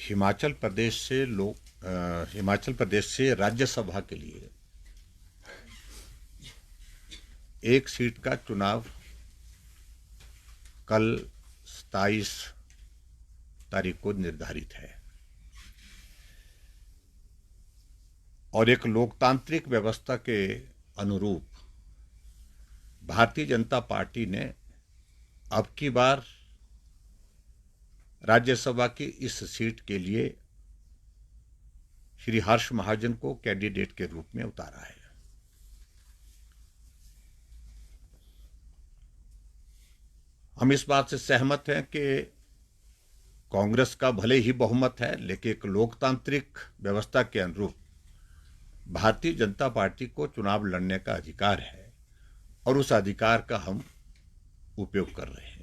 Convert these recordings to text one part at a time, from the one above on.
हिमाचल प्रदेश से राज्यसभा के लिए एक सीट का चुनाव कल 27 तारीख को निर्धारित है और एक लोकतांत्रिक व्यवस्था के अनुरूप भारतीय जनता पार्टी ने अब की बार राज्यसभा की इस सीट के लिए श्री हर्ष महाजन को कैंडिडेट के रूप में उतारा है। हम इस बात से सहमत हैं कि कांग्रेस का भले ही बहुमत है, लेकिन एक लोकतांत्रिक व्यवस्था के अनुरूप भारतीय जनता पार्टी को चुनाव लड़ने का अधिकार है और उस अधिकार का हम उपयोग कर रहे हैं।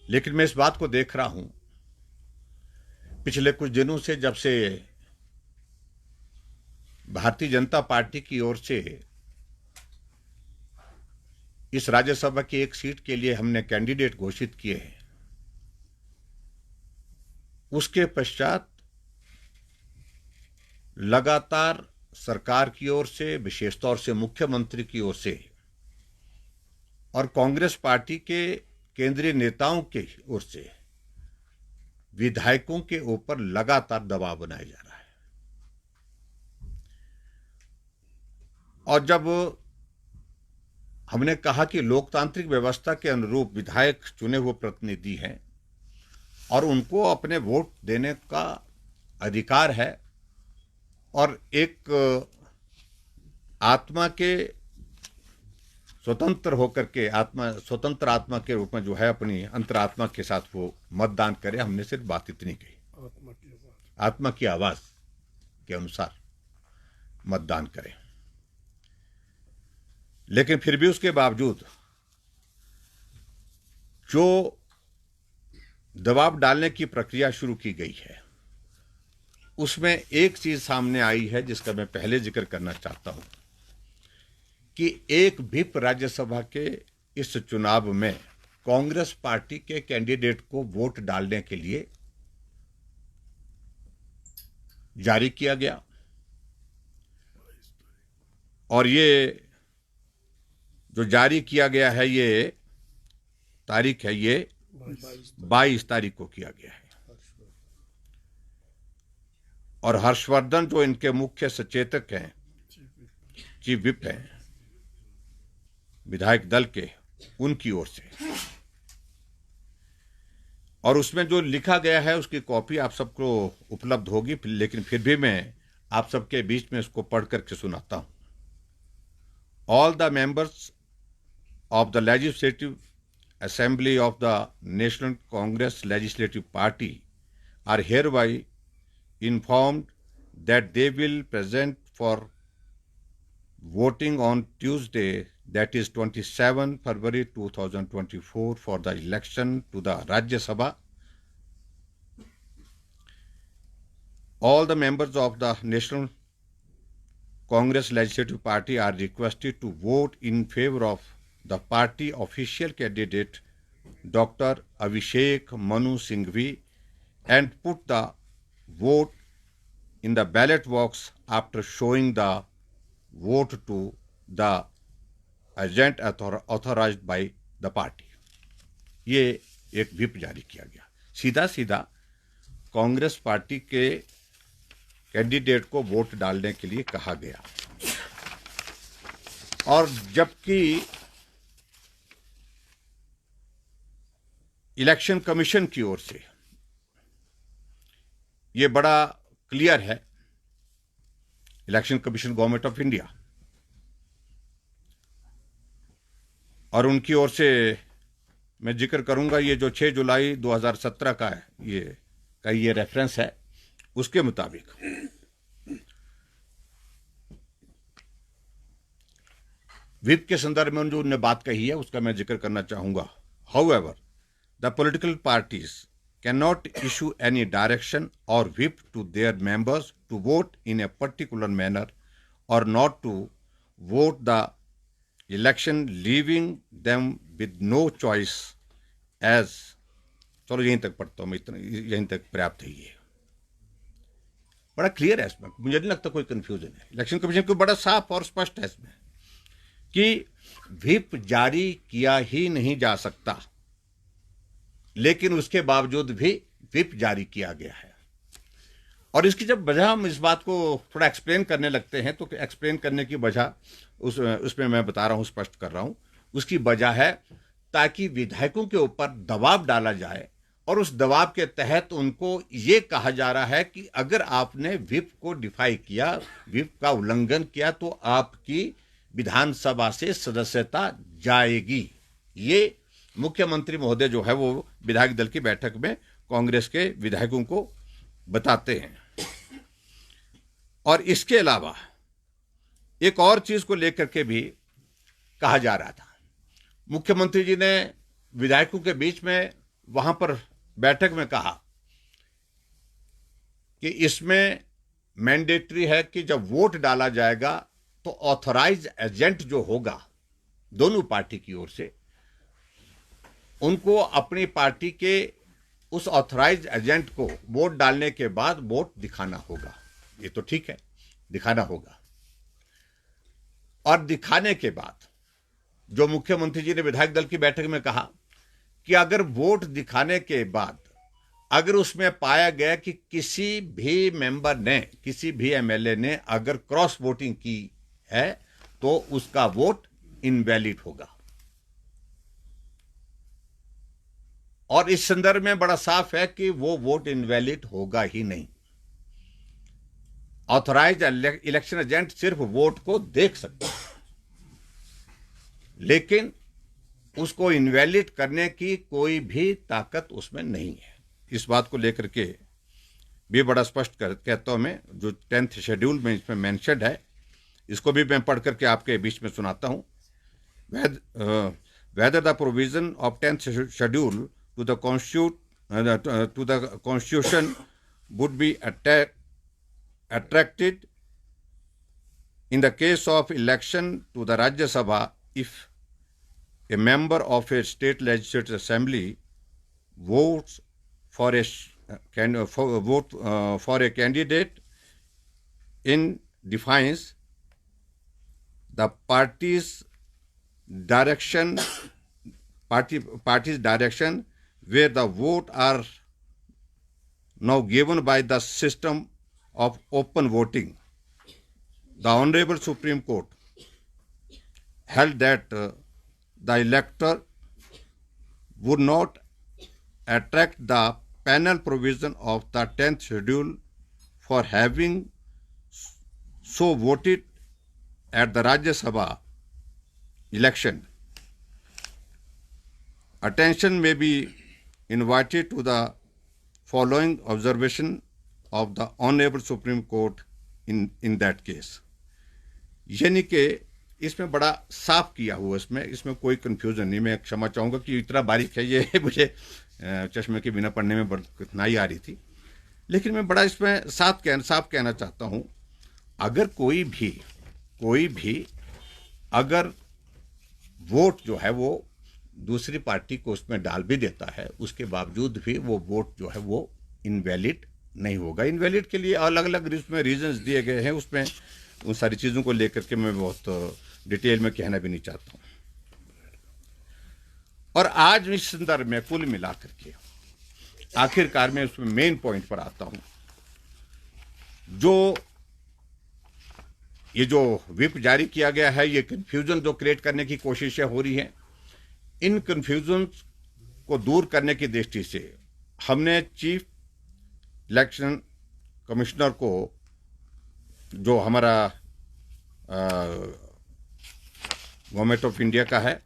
लेकिन मैं इस बात को देख रहा हूं पिछले कुछ दिनों से, जब से भारतीय जनता पार्टी की ओर से इस राज्यसभा की एक सीट के लिए हमने कैंडिडेट घोषित किए हैं, उसके पश्चात लगातार सरकार की ओर से, विशेष तौर से मुख्यमंत्री की ओर से और कांग्रेस पार्टी के केंद्रीय नेताओं की ओर से विधायकों के ऊपर लगातार दबाव बनाया जा रहा है। और जब हमने कहा कि लोकतांत्रिक व्यवस्था के अनुरूप विधायक चुने हुए प्रतिनिधि हैं और उनको अपने वोट देने का अधिकार है और एक आत्मा के स्वतंत्र होकर के स्वतंत्र आत्मा के रूप में जो है अपनी अंतरात्मा के साथ वो मतदान करे, हमने सिर्फ बात इतनी कही, आत्मा की आवाज के अनुसार मतदान करें। लेकिन फिर भी उसके बावजूद जो दबाव डालने की प्रक्रिया शुरू की गई है, उसमें एक चीज सामने आई है जिसका मैं पहले जिक्र करना चाहता हूं कि एक व्हिप राज्यसभा के इस चुनाव में कांग्रेस पार्टी के कैंडिडेट को वोट डालने के लिए जारी किया गया और ये जो जारी किया गया है, ये तारीख है, ये 22 तारीख को किया गया है। और हर्षवर्धन जो इनके मुख्य सचेतक हैं, चीफ व्हिप हैं विधायक दल के, उनकी ओर से, और उसमें जो लिखा गया है उसकी कॉपी आप सबको उपलब्ध होगी, लेकिन फिर भी मैं आप सबके बीच में इसको पढ़ करके सुनाता हूं। All the members of the Legislative Assembly of the National Congress Legislative Party are hereby informed that they will present for voting on Tuesday, that is 27 February 2024, for the election to the Rajya Sabha. All the members of the National Congress Legislative Party are requested to vote in favor of the party official candidate Dr. Abhishek Manu Singhvi and put the vote in the ballot box after showing the vote to the agent authorized by the party. ये एक whip जारी किया गया, सीधा सीधा Congress party के candidate को vote डालने के लिए कहा गया। और जबकि इलेक्शन कमीशन की ओर से यह बड़ा क्लियर है, election commission government of India, और उनकी ओर से मैं जिक्र करूंगा, ये जो 6 जुलाई 2017 का है, ये रेफरेंस है, उसके मुताबिक व्हिप के संदर्भ में जो उन्होंने बात कही है उसका मैं जिक्र करना चाहूंगा। However, the political parties cannot issue any direction or whip to their members to vote in a particular manner or not to vote the election, leaving them with no choice as चलो यहीं तक पढ़ता हूँ मैं, इतना यहीं तक पर्याप्त है। ये बड़ा क्लियर है, इसमें मुझे नहीं लगता कोई कंफ्यूजन है। इलेक्शन कमीशन को बड़ा साफ और स्पष्ट है इसमें कि व्हिप जारी किया ही नहीं जा सकता, लेकिन उसके बावजूद भी व्हिप जारी किया गया है। और इसकी जब वजह हम इस बात को थोड़ा एक्सप्लेन करने लगते हैं तो एक्सप्लेन करने की वजह उसमें मैं बता रहा हूं, स्पष्ट कर रहा हूं। उसकी वजह है ताकि विधायकों के ऊपर दबाव डाला जाए और उस दबाव के तहत उनको ये कहा जा रहा है कि अगर आपने व्हिप को डिफाई किया, व्हिप का उल्लंघन किया, तो आपकी विधानसभा से सदस्यता जाएगी। ये मुख्यमंत्री महोदय जो है वो विधायक दल की बैठक में कांग्रेस के विधायकों को बताते हैं। और इसके अलावा एक और चीज को लेकर के भी कहा जा रहा था। मुख्यमंत्री जी ने विधायकों के बीच में वहां पर बैठक में कहा कि इसमें मैंडेटरी है कि जब वोट डाला जाएगा तो ऑथराइज एजेंट जो होगा दोनों पार्टी की ओर से, उनको अपनी पार्टी के उस ऑथराइज एजेंट को वोट डालने के बाद वोट दिखाना होगा। ये तो ठीक है, दिखाना होगा। और दिखाने के बाद जो मुख्यमंत्री जी ने विधायक दल की बैठक में कहा कि अगर वोट दिखाने के बाद अगर उसमें पाया गया कि किसी भी मेंबर ने, किसी भी एमएलए ने अगर क्रॉस वोटिंग की है तो उसका वोट इनवैलिड होगा। और इस संदर्भ में बड़ा साफ है कि वो वोट इनवैलिड होगा ही नहीं। ऑथराइज इलेक्शन एजेंट सिर्फ वोट को देख सकता है, लेकिन उसको इनवैलिड करने की कोई भी ताकत उसमें नहीं है। इस बात को लेकर के भी बड़ा स्पष्ट कहता हूं मैं, जो 10th शेड्यूल में इसमें मेंशन्ड है, इसको भी मैं पढ़ करके आपके बीच में सुनाता हूं। Whether the provision of 10th schedule to the constitution would be attracted in the case of election to the Rajya Sabha if a member of a state legislative assembly votes for a candidate in defiance the party's direction where the vote are now given by the system of open voting. The Honorable Supreme Court held that the elector would not attract the panel provision of the 10th schedule for having so voted at the Rajya Sabha election. Attention may be invited to the following observation of the Honorable Supreme Court in that case. यानी कि इसमें बड़ा साफ किया हुआ, इसमें कोई confusion नहीं। मैं क्षमा चाहूंगा कि इतना बारीक है ये, मुझे चश्मे के बिना पढ़ने में बड़ी कठिनाई आ रही थी, लेकिन मैं बड़ा इसमें साफ कहना चाहता हूं। अगर कोई भी अगर वोट जो है वो दूसरी पार्टी को उसमें डाल भी देता है, उसके बावजूद भी वो वोट जो है वो इनवैलिड नहीं होगा। इनवैलिड के लिए अलग अलग उसमें रीजंस दिए गए हैं, उसमें उन सारी चीज़ों को लेकर के मैं बहुत डिटेल में कहना भी नहीं चाहता हूँ। और आज इस संदर्भ में कुल मिलाकर के आखिरकार मैं उसमें मेन पॉइंट पर आता हूँ। ये जो व्हिप जारी किया गया है, ये कंफ्यूजन जो क्रिएट करने की कोशिशें हो रही हैं, इन कंफ्यूजन को दूर करने की दृष्टि से हमने चीफ इलेक्शन कमिश्नर को, जो हमारा गवर्नमेंट ऑफ इंडिया का है,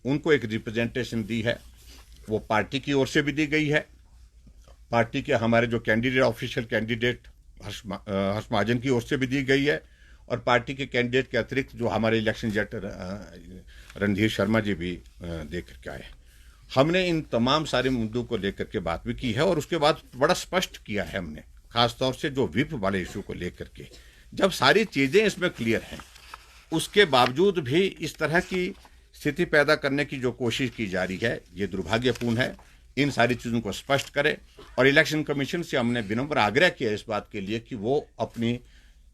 उनको एक रिप्रेजेंटेशन दी है। वो पार्टी की ओर से भी दी गई है, पार्टी के हमारे जो कैंडिडेट, ऑफिशियल कैंडिडेट हर्ष महाजन की ओर से भी दी गई है, और पार्टी के कैंडिडेट के अतिरिक्त जो हमारे इलेक्शन एजेंट रणधीर शर्मा जी भी देख करके आए। हमने इन तमाम सारे मुद्दों को लेकर के बात भी की है, और उसके बाद बड़ा स्पष्ट किया है हमने, खासतौर से जो व्हिप वाले इशू को लेकर के। जब सारी चीज़ें इसमें क्लियर हैं, उसके बावजूद भी इस तरह की स्थिति पैदा करने की जो कोशिश की जा रही है, ये दुर्भाग्यपूर्ण है। इन सारी चीज़ों को स्पष्ट करे। और इलेक्शन कमीशन से हमने विनम्र आग्रह किया इस बात के लिए कि वो अपनी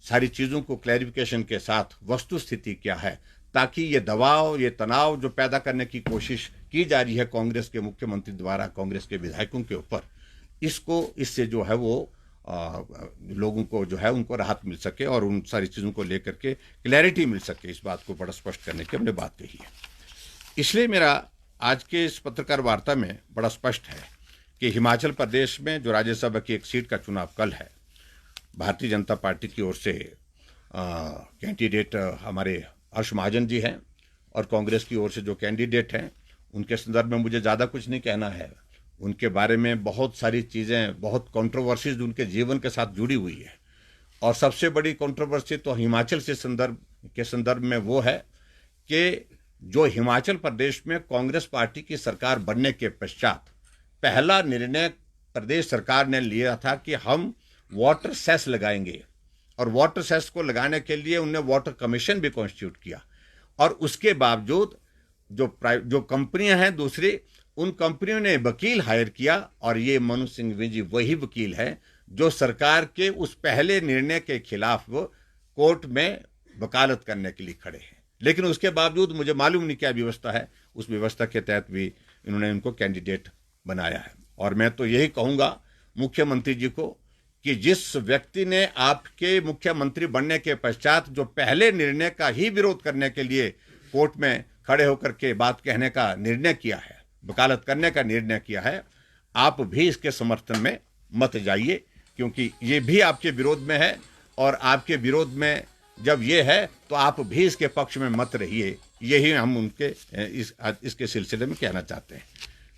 सारी चीज़ों को क्लैरिफिकेशन के साथ वस्तु स्थिति क्या है, ताकि ये दबाव, ये तनाव जो पैदा करने की कोशिश की जा रही है कांग्रेस के मुख्यमंत्री द्वारा कांग्रेस के विधायकों के ऊपर, इससे जो है वो लोगों को जो है उनको राहत मिल सके और उन सारी चीज़ों को लेकर के क्लैरिटी मिल सके। इस बात को बड़ा स्पष्ट करने की हमने बात कही है। इसलिए मेरा आज के इस पत्रकार वार्ता में बड़ा स्पष्ट है कि हिमाचल प्रदेश में जो राज्यसभा की एक सीट का चुनाव कल है, भारतीय जनता पार्टी की ओर से कैंडिडेट हमारे हर्ष महाजन जी हैं और कांग्रेस की ओर से जो कैंडिडेट हैं उनके संदर्भ में मुझे ज़्यादा कुछ नहीं कहना है। उनके बारे में बहुत सारी चीज़ें, बहुत कंट्रोवर्सीज उनके जीवन के साथ जुड़ी हुई है। और सबसे बड़ी कंट्रोवर्सी तो हिमाचल से संदर्भ में वो है कि जो हिमाचल प्रदेश में कांग्रेस पार्टी की सरकार बनने के पश्चात पहला निर्णय प्रदेश सरकार ने लिया था कि हम वाटर सेस लगाएंगे, और वाटर सेस को लगाने के लिए उन्होंने वाटर कमीशन भी कॉन्स्टिट्यूट किया। और उसके बावजूद जो कंपनियां हैं दूसरी, उन कंपनियों ने वकील हायर किया, और ये मनु सिंघवी जी वही वकील है जो सरकार के उस पहले निर्णय के खिलाफ कोर्ट में वकालत करने के लिए खड़े हैं। लेकिन उसके बावजूद मुझे मालूम नहीं क्या व्यवस्था है, उस व्यवस्था के तहत भी इन्होंने उनको कैंडिडेट बनाया है। और मैं तो यही कहूँगा मुख्यमंत्री जी को कि जिस व्यक्ति ने आपके मुख्यमंत्री बनने के पश्चात जो पहले निर्णय का ही विरोध करने के लिए कोर्ट में खड़े होकर के बात कहने का निर्णय किया है, वकालत करने का निर्णय किया है, आप भी इसके समर्थन में मत जाइए, क्योंकि ये भी आपके विरोध में है। और आपके विरोध में जब ये है तो आप भी इसके पक्ष में मत रहिए। यही हम उनके इसके सिलसिले में कहना चाहते हैं।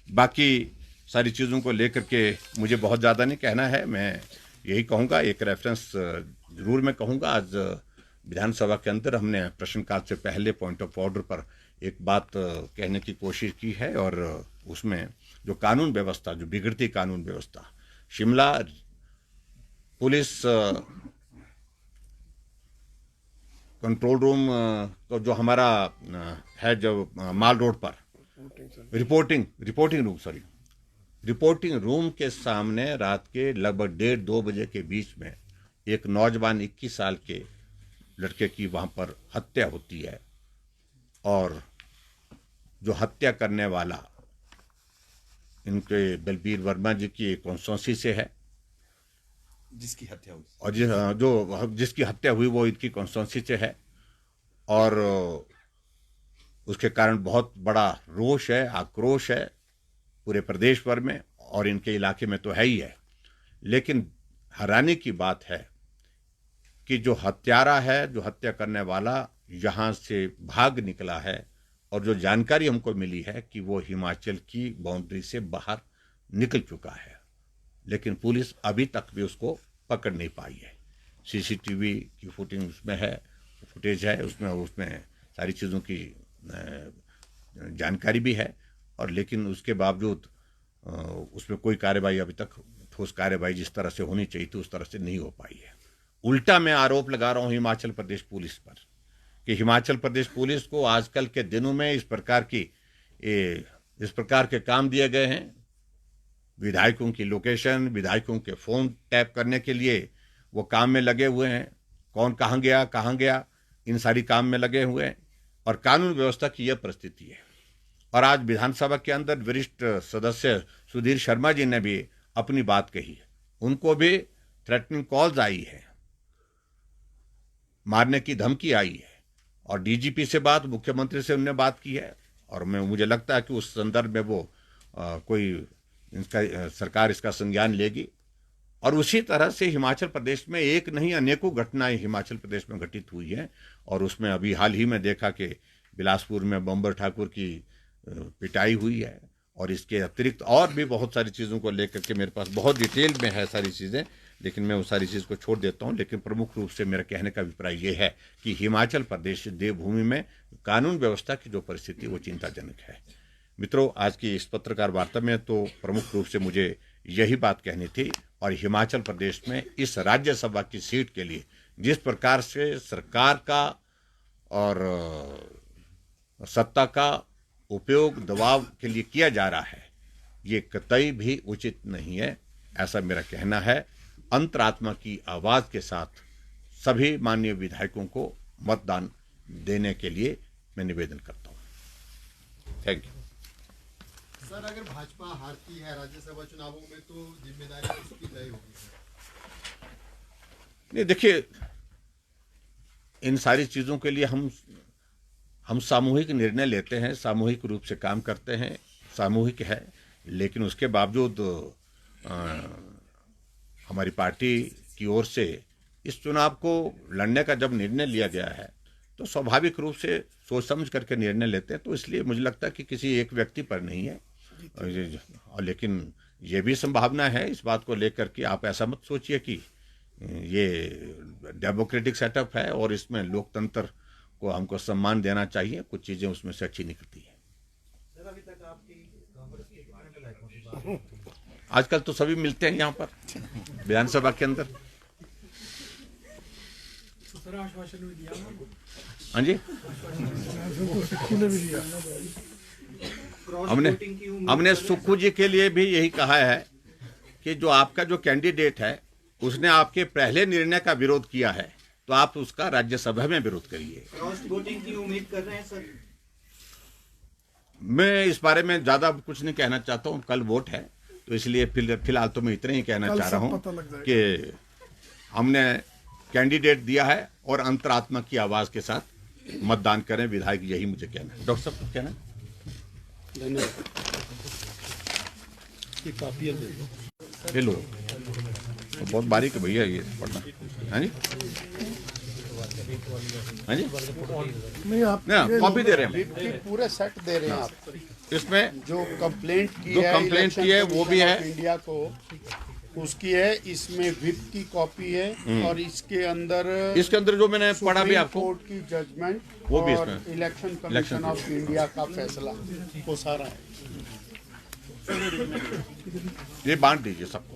बाकी सारी चीज़ों को लेकर के मुझे बहुत ज़्यादा नहीं कहना है। मैं यही कहूँगा, एक रेफरेंस ज़रूर मैं कहूँगा। आज विधानसभा के अंदर हमने प्रश्नकाल से पहले पॉइंट ऑफ ऑर्डर पर एक बात कहने की कोशिश की है, और उसमें जो कानून व्यवस्था, जो बिगड़ती कानून व्यवस्था, शिमला पुलिस कंट्रोल रूम तो जो हमारा है, जो माल रोड पर रिपोर्टिंग रूम के सामने रात के लगभग 1:30-2 बजे के बीच में एक नौजवान 21 साल के लड़के की वहाँ पर हत्या होती है, और जो हत्या करने वाला इनके बलबीर वर्मा जी की कॉन्स्टिट्यूंसी से है, जिसकी हत्या हुई, और जिसकी हत्या हुई वो इनकी कॉन्स्टिट्यूंसी से है। और उसके कारण बहुत बड़ा रोष है, आक्रोश है पूरे प्रदेश भर में, और इनके इलाके में तो है ही है। लेकिन हैरानी की बात है कि जो हत्यारा है, जो हत्या करने वाला, यहाँ से भाग निकला है, और जो जानकारी हमको मिली है कि वो हिमाचल की बाउंड्री से बाहर निकल चुका है, लेकिन पुलिस अभी तक भी उसको पकड़ नहीं पाई है। सीसीटीवी की फुटेज है, उसमें सारी चीज़ों की जानकारी भी है, और लेकिन उसके बावजूद उसमें कोई कार्रवाई अभी तक, ठोस कार्रवाई जिस तरह से होनी चाहिए थी उस तरह से नहीं हो पाई है। उल्टा मैं आरोप लगा रहा हूँ हिमाचल प्रदेश पुलिस पर कि हिमाचल प्रदेश पुलिस को आजकल के दिनों में इस प्रकार के काम दिए गए हैं। विधायकों की लोकेशन, विधायकों के फ़ोन टैप करने के लिए वो काम में लगे हुए हैं। कौन कहाँ गया, इन सारी काम में लगे हुए हैं, और कानून व्यवस्था की यह परिस्थिति है। और आज विधानसभा के अंदर वरिष्ठ सदस्य सुधीर शर्मा जी ने भी अपनी बात कही है। उनको भी थ्रेटनिंग कॉल्स आई है, मारने की धमकी आई है, और डीजीपी से मुख्यमंत्री से उन्होंने बात की है। और मुझे लगता है कि उस संदर्भ में वो सरकार इसका संज्ञान लेगी। और उसी तरह से हिमाचल प्रदेश में एक नहीं अनेकों घटनाएं हिमाचल प्रदेश में घटित हुई हैं, और उसमें अभी हाल ही में देखा कि बिलासपुर में बम्बर ठाकुर की पिटाई हुई है। और इसके अतिरिक्त और भी बहुत सारी चीज़ों को लेकर के मेरे पास बहुत डिटेल में है सारी चीज़ें, लेकिन मैं वो सारी चीज़ को छोड़ देता हूँ। लेकिन प्रमुख रूप से मेरा कहने का अभिप्राय ये है कि हिमाचल प्रदेश देवभूमि में कानून व्यवस्था की जो परिस्थिति वो चिंताजनक है। मित्रों, आज की इस पत्रकार वार्ता में तो प्रमुख रूप से मुझे यही बात कहनी थी। और हिमाचल प्रदेश में इस राज्यसभा की सीट के लिए जिस प्रकार से सरकार का और सत्ता का उपयोग दबाव के लिए किया जा रहा है, ये कतई भी उचित नहीं है, ऐसा मेरा कहना है। अंतरात्मा की आवाज के साथ सभी माननीय विधायकों को मतदान देने के लिए मैं निवेदन करता हूं। Thank you. सर, अगर भाजपा हारती है राज्यसभा चुनावों में तो जिम्मेदारी किसकी तय होगी? नहीं, देखिए, इन सारी चीजों के लिए हम सामूहिक निर्णय लेते हैं, सामूहिक रूप से काम करते हैं, सामूहिक है। लेकिन उसके बावजूद हमारी पार्टी की ओर से इस चुनाव को लड़ने का जब निर्णय लिया गया है तो स्वाभाविक रूप से सोच समझ करके निर्णय लेते हैं। तो इसलिए मुझे लगता है कि किसी एक व्यक्ति पर नहीं है। और लेकिन ये भी संभावना है इस बात को लेकर कि आप ऐसा मत सोचिए कि ये डेमोक्रेटिक सेटअप है और इसमें लोकतंत्र को हमको सम्मान देना चाहिए, कुछ चीजें उसमें से अच्छी निकलती है। सर, अभी तक आपकी कांग्रेस के कितने विधायकों से बात? आजकल तो सभी मिलते हैं यहाँ पर विधानसभा के अंदर। सर, आश्वासन भी दिया ना? हाँ जी, हमने सुक्खू जी के लिए भी यही कहा है कि जो आपका जो कैंडिडेट है उसने आपके पहले निर्णय का विरोध किया है तो आप उसका राज्यसभा में विरोध करिए। क्रॉस वोटिंग की उम्मीद कर रहे हैं सर? मैं इस बारे में ज्यादा कुछ नहीं कहना चाहता हूँ, कल वोट है तो इसलिए फिलहाल तो मैं इतना ही कहना चाह रहा हूँ कि हमने कैंडिडेट दिया है और अंतरात्मा की आवाज के साथ मतदान करें, विधायक, यही मुझे कहना है। डॉक्टर साहब कुछ कहना है? ये लो, तो बहुत बारीक है भैया ये पढ़ना। हाँ जी, हाँ जी, नहीं, आप कॉपी दे रहे हैं, पूरे सेट दे रहे हैं आप। इसमें जो कंप्लेंट की जो है, कंप्लेंट की है वो भी है, इंडिया को उसकी है, इसमें विप की कॉपी है और इसके अंदर जो मैंने पढ़ा भी आपको, कोर्ट की जजमेंट वो भी और इसमें इलेक्शन कमीशन ऑफ इंडिया का फैसला, वो सारा है। ये बांट दीजिए सबको।